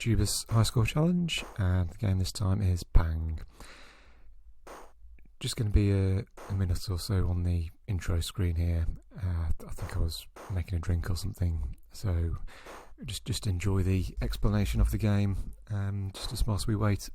YouTuber's High Score Challenge, and the game this time is Pang. Just going to be a minute or so on the intro screen here. I think I was making a drink or something, so just enjoy the explanation of the game just as whilst we wait.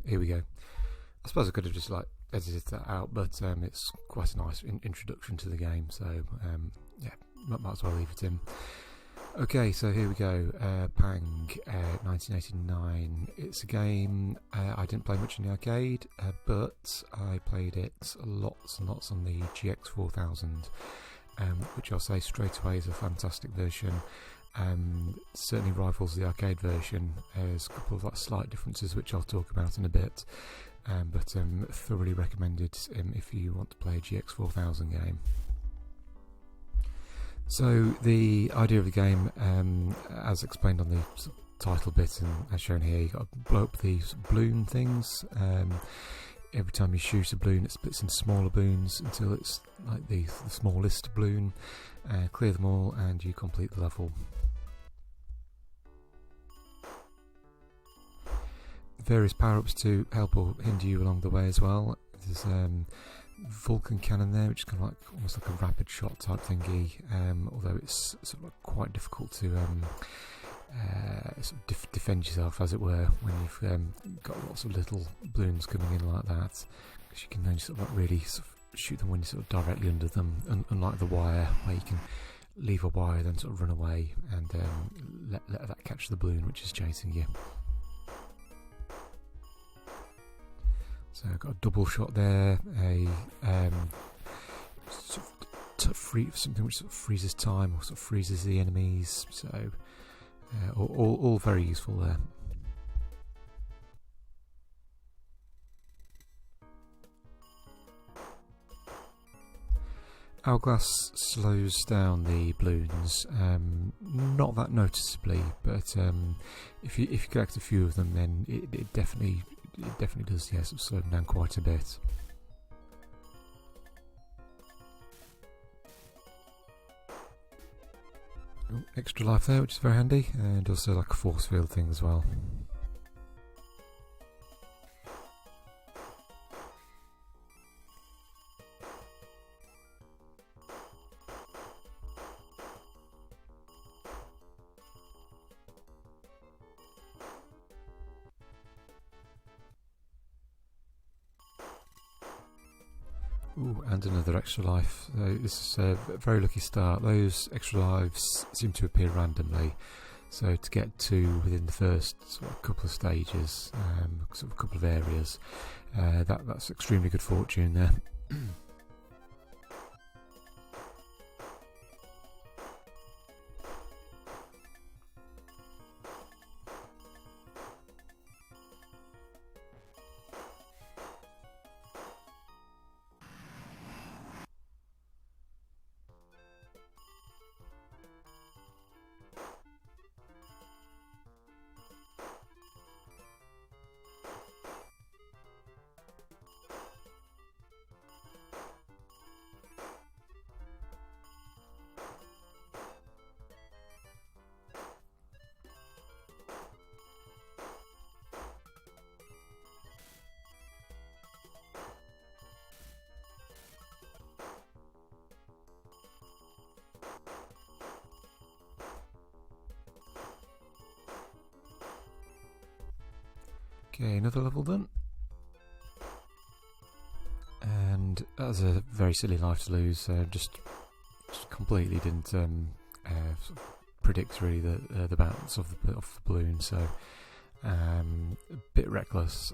Here we go. I suppose I could have just edited that out, but it's quite a nice introduction to the game, so yeah, might as well leave it in. Okay, so here we go. Pang, 1989. It's a game I didn't play much in the arcade, but I played it lots and lots on the GX 4000, which I'll say straight away is a fantastic version. Certainly rivals the arcade version. There's a couple of slight differences which I'll talk about in a bit, but thoroughly recommended if you want to play a GX 4000 game. So the idea of the game, as explained on the title bit and as shown here, you've got to blow up these balloon things. Every time you shoot a balloon, it splits into smaller balloons until it's like the smallest balloon. Clear them all and you complete the level. Various power-ups to help or hinder you along the way as well. There's Vulcan cannon there, which is kind of almost like a rapid shot type thingy, although it's sort of quite difficult to sort of defend yourself, as it were, when you've got lots of little balloons coming in like that, because you can only sort of really sort of shoot them when you're sort of directly under them, unlike the wire, where you can leave a wire then sort of run away and let that catch the balloon which is chasing you. So I've got a double shot there, a sort of something which sort of freezes time or sort of freezes the enemies, so all very useful there. Hourglass slows down the balloons, not that noticeably, but if you collect a few of them, then it definitely does, yes, slow them down quite a bit. Oh, extra life there, which is very handy, and also like a force field thing as well. Ooh, and another extra life. So this is a very lucky start. Those extra lives seem to appear randomly, so to get to within the first sort of couple of stages, sort of a couple of areas, that's extremely good fortune there. Okay, another level done. And that was a very silly life to lose. Just completely didn't sort of predict really the bounce of the balloon, so a bit reckless.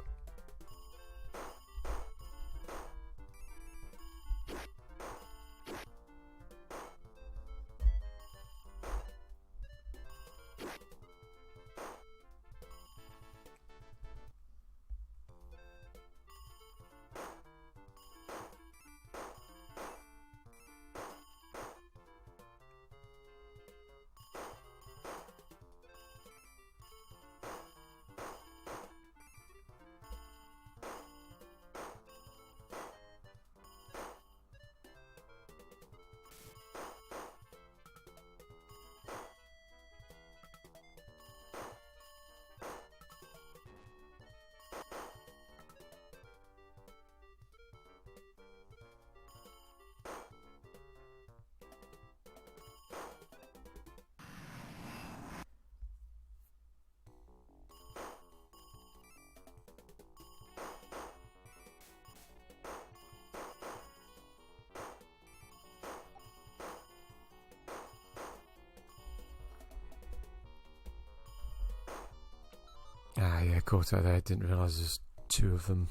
yeah, caught out there. Didn't realise there's two of them.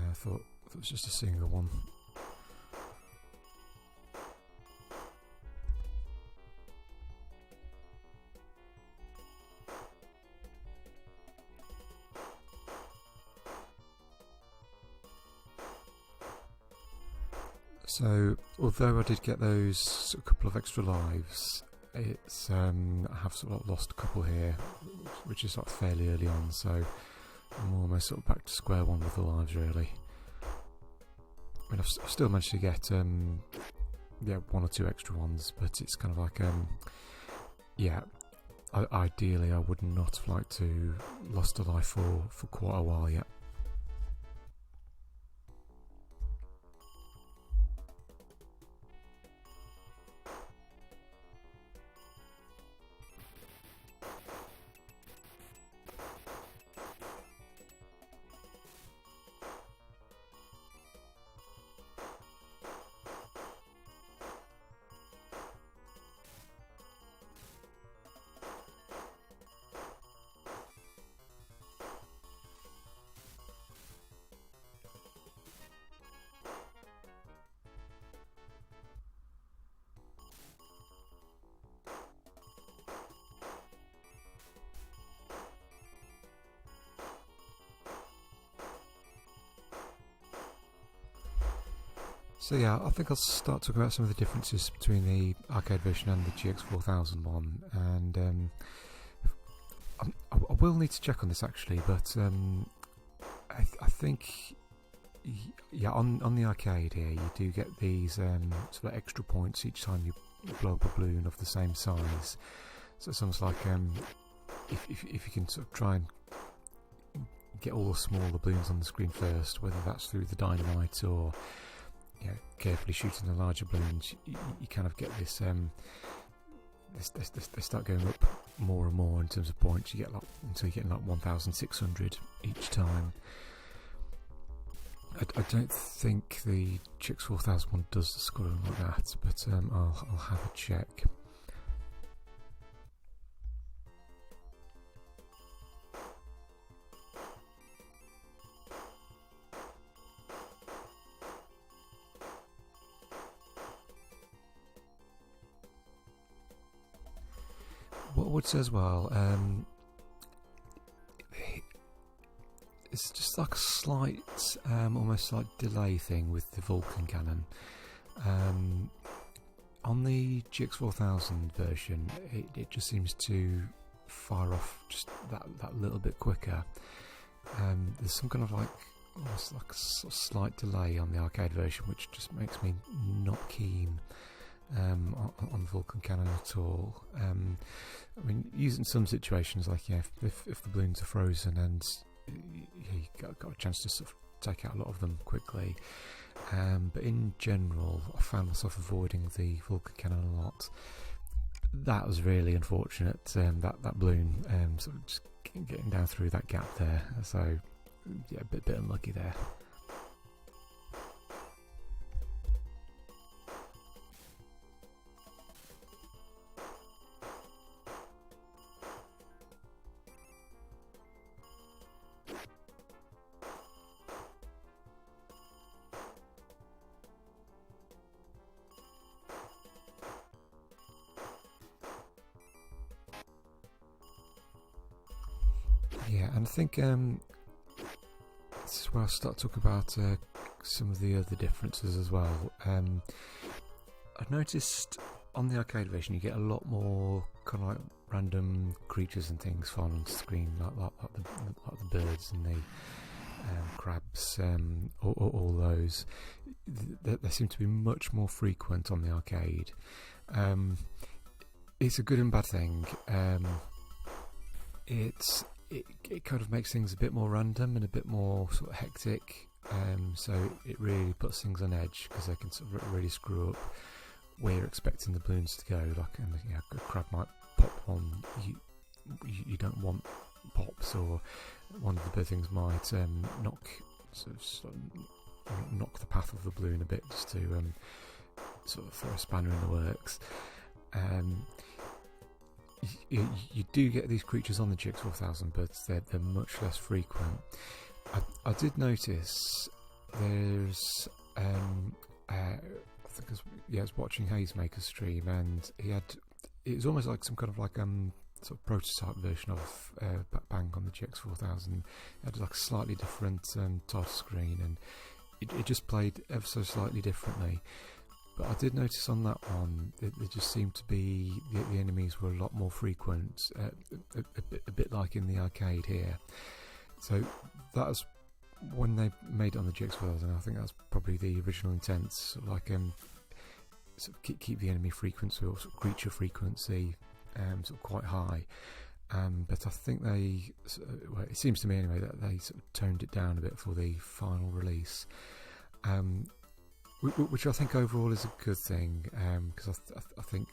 I thought it was just a single one. So, although I did get those a couple of extra lives, it's I have sort of lost a couple here, which is sort of fairly early on. So I'm almost sort of back to square one with the lives, really. I mean, I've still managed to get yeah, one or two extra ones, but it's kind of like yeah. Ideally, I would not have liked to lost a life for quite a while yet. So yeah, I think I'll start talking about some of the differences between the arcade version and the GX4000 one, and I will need to check on this actually, but I think, yeah, on the arcade here you do get these sort of extra points each time you blow up a balloon of the same size. So it's almost like if you can sort of try and get all the smaller balloons on the screen first, whether that's through the dynamite or carefully shooting the larger balloons, you kind of get this. They start going up more and more in terms of points. You get like until you get like 1,600 each time. I don't think the GX4000 one does the scoring like that, but I'll have a check. What I would say as well, it's just like a slight, almost like delay thing with the Vulcan cannon. On the GX4000 version, it just seems to fire off just that little bit quicker. There's some kind of like almost like a sort of slight delay on the arcade version, which just makes me not keen on the Vulcan cannon at all. I mean, using some situations like if the balloons are frozen and you got a chance to sort of take out a lot of them quickly, but in general I found myself avoiding the Vulcan cannon a lot. That was really unfortunate, that balloon sort of just getting down through that gap there, so yeah, a bit unlucky there. Yeah, and I think this is where I'll start talking about some of the other differences as well. I've noticed on the arcade version you get a lot more kind of like random creatures and things falling on the screen, like the birds and the crabs, all those. They seem to be much more frequent on the arcade. It's a good and bad thing. It kind of makes things a bit more random and a bit more sort of hectic, so it really puts things on edge because they can sort of really screw up where you're expecting the balloons to go. Like, a crab might pop one you don't want pops, or one of the bird things might knock the path of the balloon a bit just to sort of throw a spanner in the works. you do get these creatures on the GX4000, but they're much less frequent. I did notice there's I think I was watching Hazemaker's stream, and it was almost like some kind of like sort of prototype version of Bank on the GX4000. It had like a slightly different title screen, and it just played ever so slightly differently. But I did notice on that one, it just seemed to be the enemies were a lot more frequent, a bit like in the arcade here. So that's when they made it on the GX4000. I think that's probably the original intent, sort of like sort of keep the enemy frequency or sort of creature frequency sort of quite high. But I think well, it seems to me anyway that they sort of toned it down a bit for the final release. Which I think overall is a good thing, because I think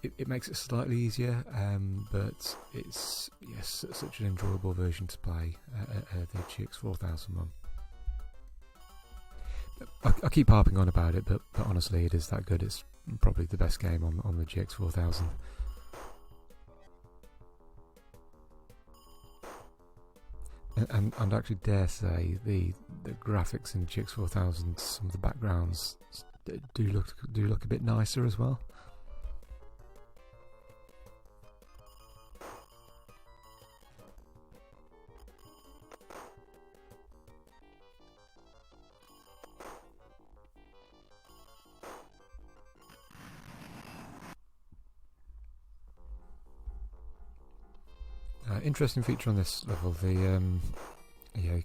it makes it slightly easier, but it's such an enjoyable version to play, the GX4000 one. I keep harping on about it, but honestly it is that good. It's probably the best game on the GX4000. And actually dare say the graphics in GX4000, some of the backgrounds do look a bit nicer as well. Interesting feature on this level, you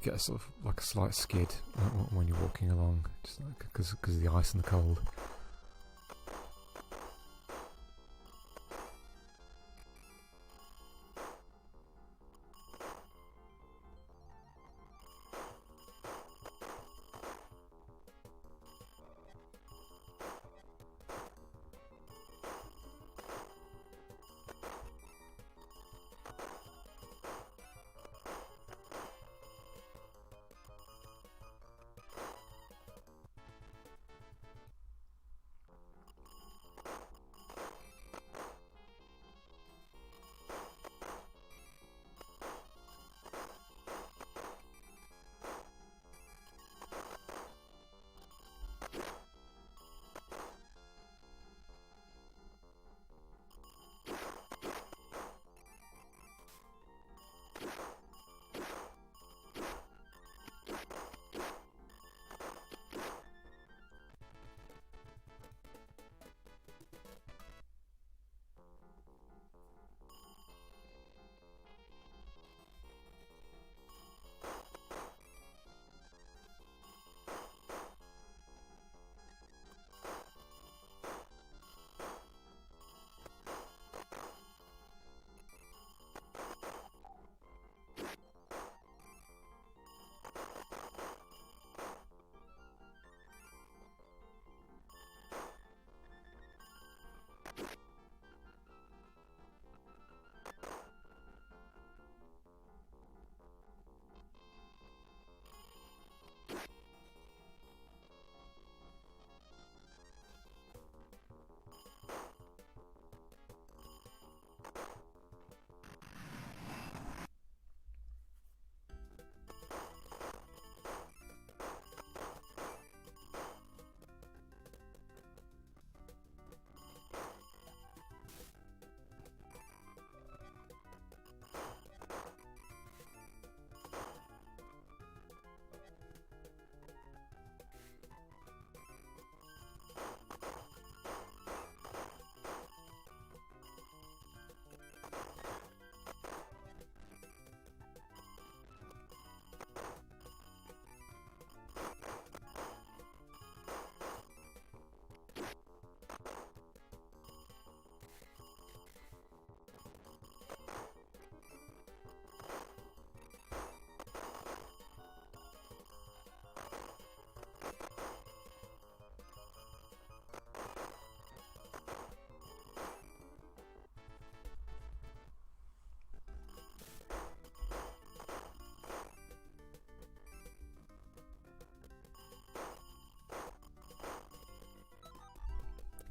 get a sort of like a slight skid when you're walking along, just because of the ice and the cold.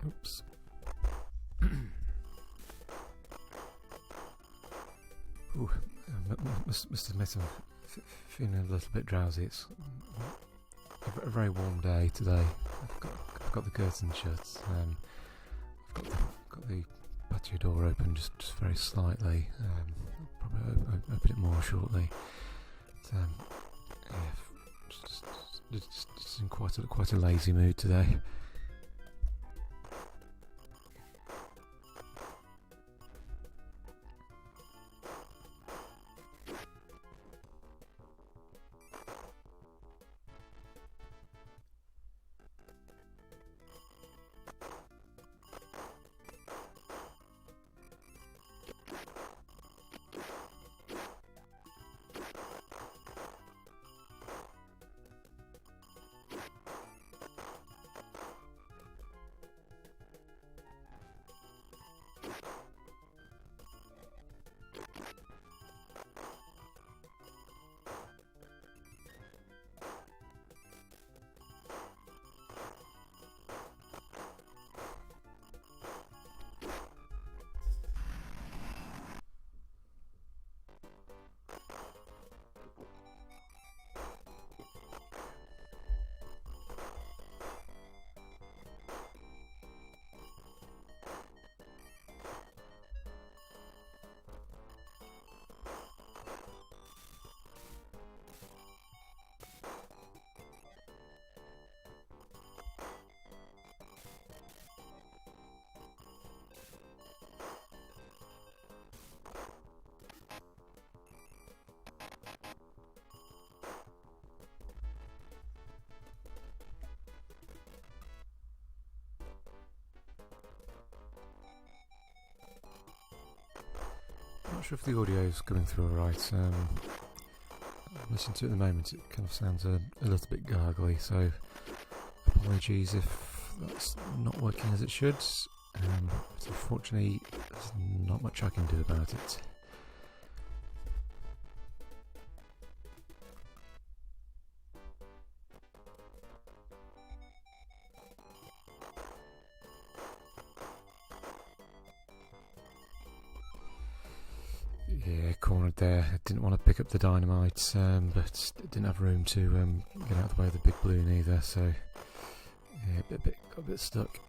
Oops. Ooh, must admit I'm feeling a little bit drowsy. It's a very warm day today. I've got the curtains shut. I've got the patio door open just very slightly. I'll probably open it more shortly. But, yeah, just in quite a lazy mood today. Not sure if the audio is coming through alright. Listening to it at the moment, it kind of sounds a little bit gargly, so apologies if that's not working as it should. But unfortunately, there's not much I can do about it. Yeah, cornered there. I didn't want to pick up the dynamite, but didn't have room to get out of the way of the big balloon either, so yeah, got a bit stuck.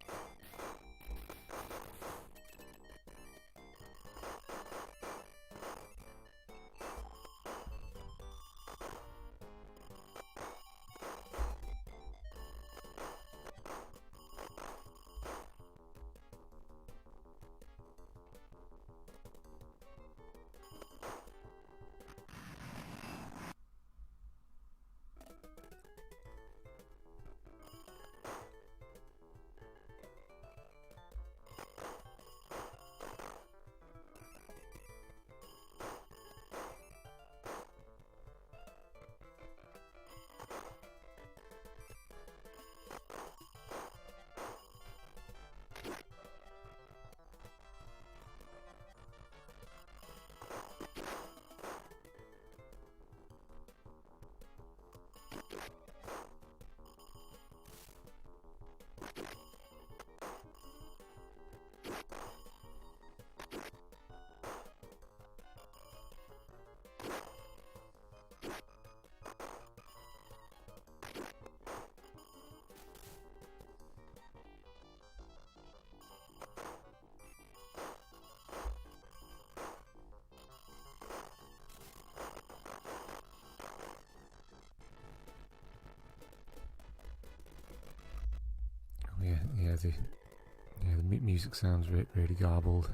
The music sounds really garbled.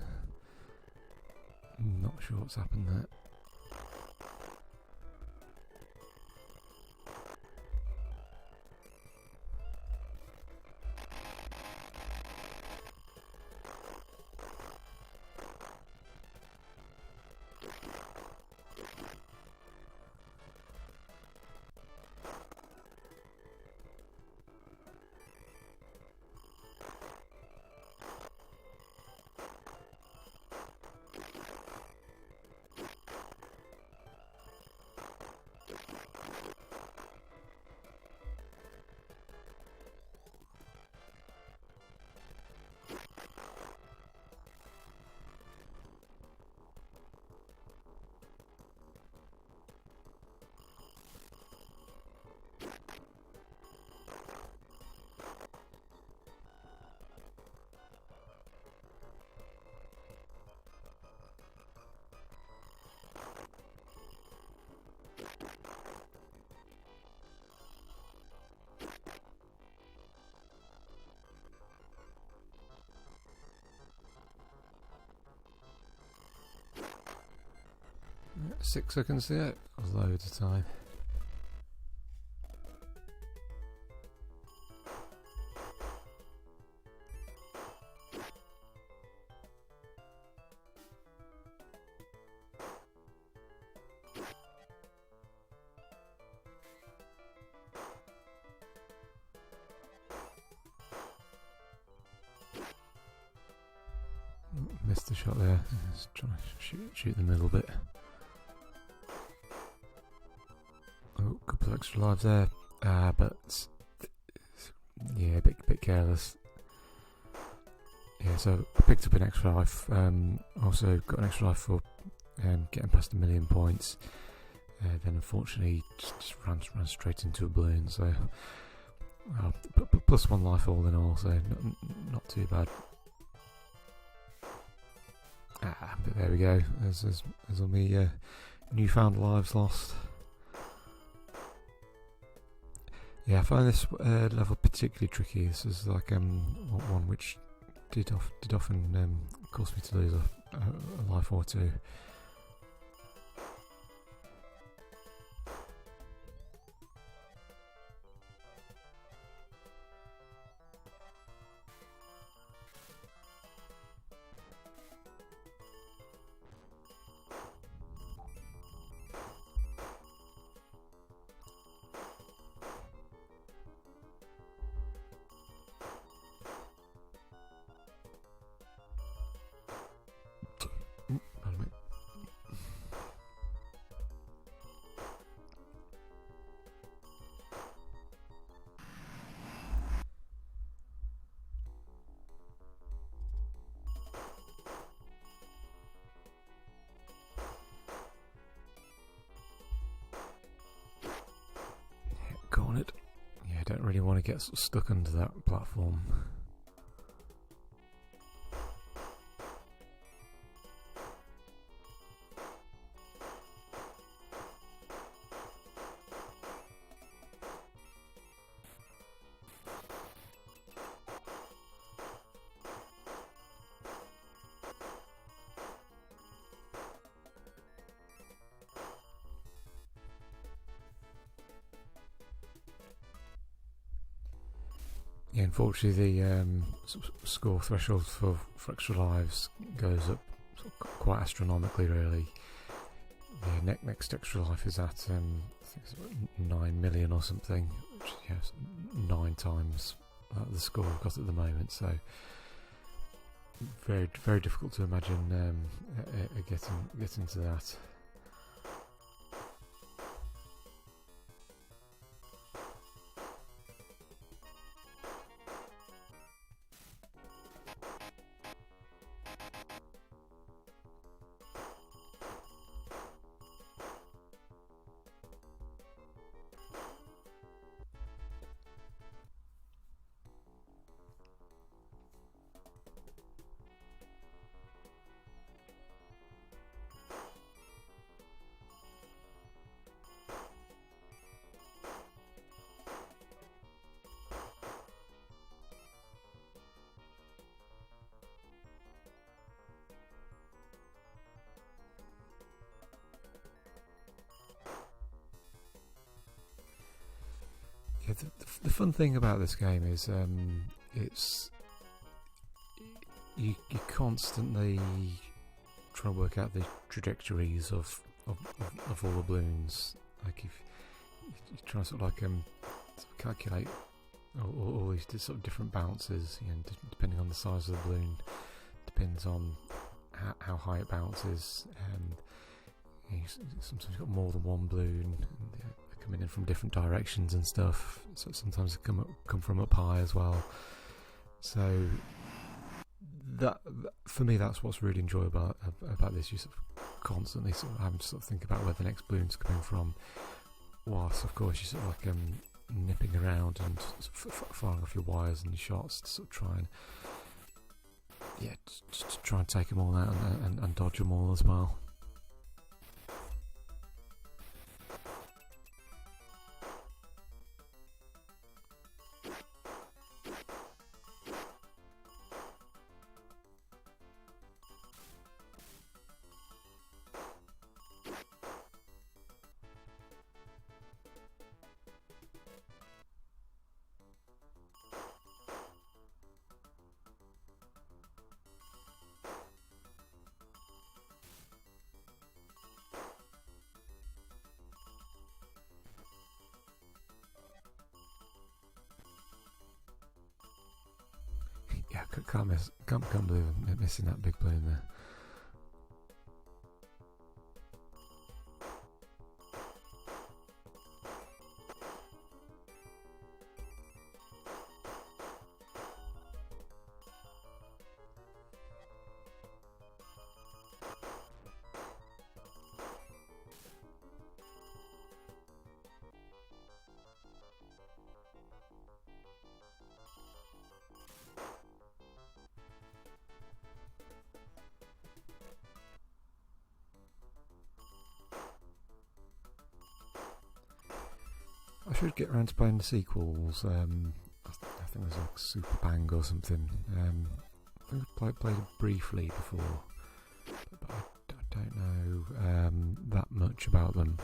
Not sure what's happened there. 6 seconds there. That was loads of time. Missed the shot there. Just trying to shoot the middle bit. Oh, couple of extra lives there. But yeah, a bit careless. Yeah, so I picked up an extra life. Also got an extra life for getting past 1,000,000 points. Then unfortunately just ran straight into a balloon. So plus 1 life all in all. So not too bad. But there we go. There's all my newfound lives lost. Yeah, I find this level particularly tricky. This is like one which did often cause me to lose a life or two. Cornered. Yeah, I don't really want to get sort of stuck under that platform. Yeah, unfortunately the score threshold for extra lives goes up sort of quite astronomically, really. The next extra life is at I think it's 9 million or something, which is 9 times the score I've got at the moment. So very, very difficult to imagine getting to that. Yeah, the fun thing about this game is it's you constantly trying to work out the trajectories of all the balloons. Like if you try to sort of calculate all these sort of different bounces, depending on the size of the balloon, depends on how high it bounces. Sometimes you've got more than one balloon. And coming in from different directions and stuff, so sometimes they come from up high as well. So that for me, that's what's really enjoyable about this. You sort of constantly sort of having to sort of think about where the next balloon's coming from, whilst of course you sort of like nipping around and sort of firing off your wires and your shots to sort of try and just to try and take them all out and dodge them all as well. Can't believe I'm missing that big balloon there. I should get around to playing the sequels. I think there's like Super Bang or something. I think I played it briefly before, but I don't know that much about them.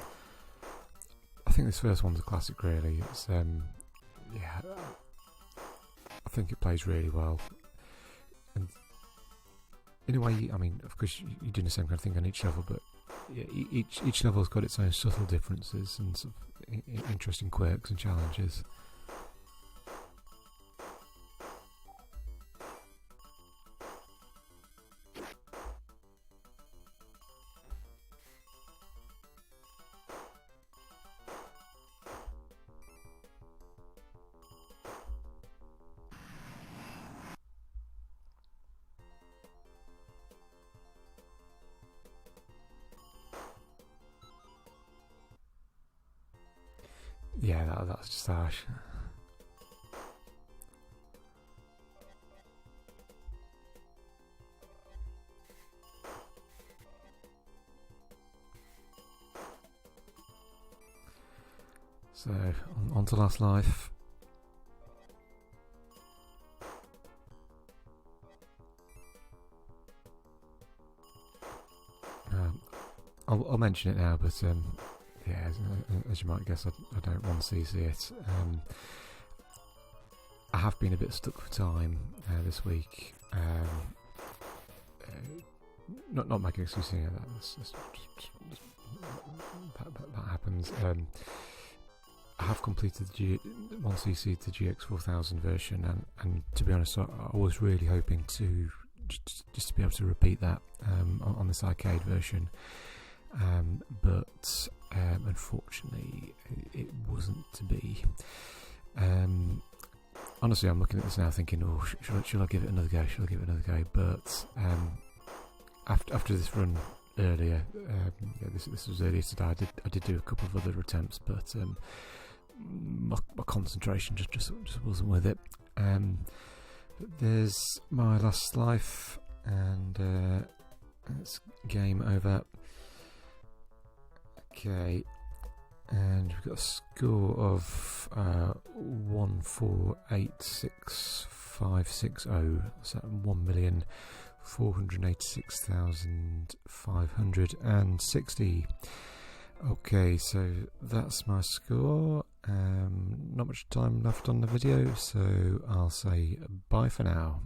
I think this first one's a classic, really. It's yeah, I think it plays really well. And in a way, I mean, of course, you're doing the same kind of thing on each level, but yeah, each level's got its own subtle differences and sort of interesting quirks and challenges. Yeah, that's just harsh. So, on to Last Life. I'll mention it now, but yeah, as you might guess, I don't want to see it. I have been a bit stuck for time this week. Not making excuses, you know, that happens. I have completed the 1cc to GX4000 version, and to be honest, I was really hoping to just to be able to repeat that on this arcade version. But unfortunately it wasn't to be. Honestly, I'm looking at this now thinking, oh, should I give it another go? But after this run earlier, yeah, this was earlier today, I did do a couple of other attempts, but my concentration just wasn't with it. There's my Last Life, and it's game over. Okay, and we've got a score of 1486560. So 1,486,560. Okay, so that's my score. Not much time left on the video, so I'll say bye for now.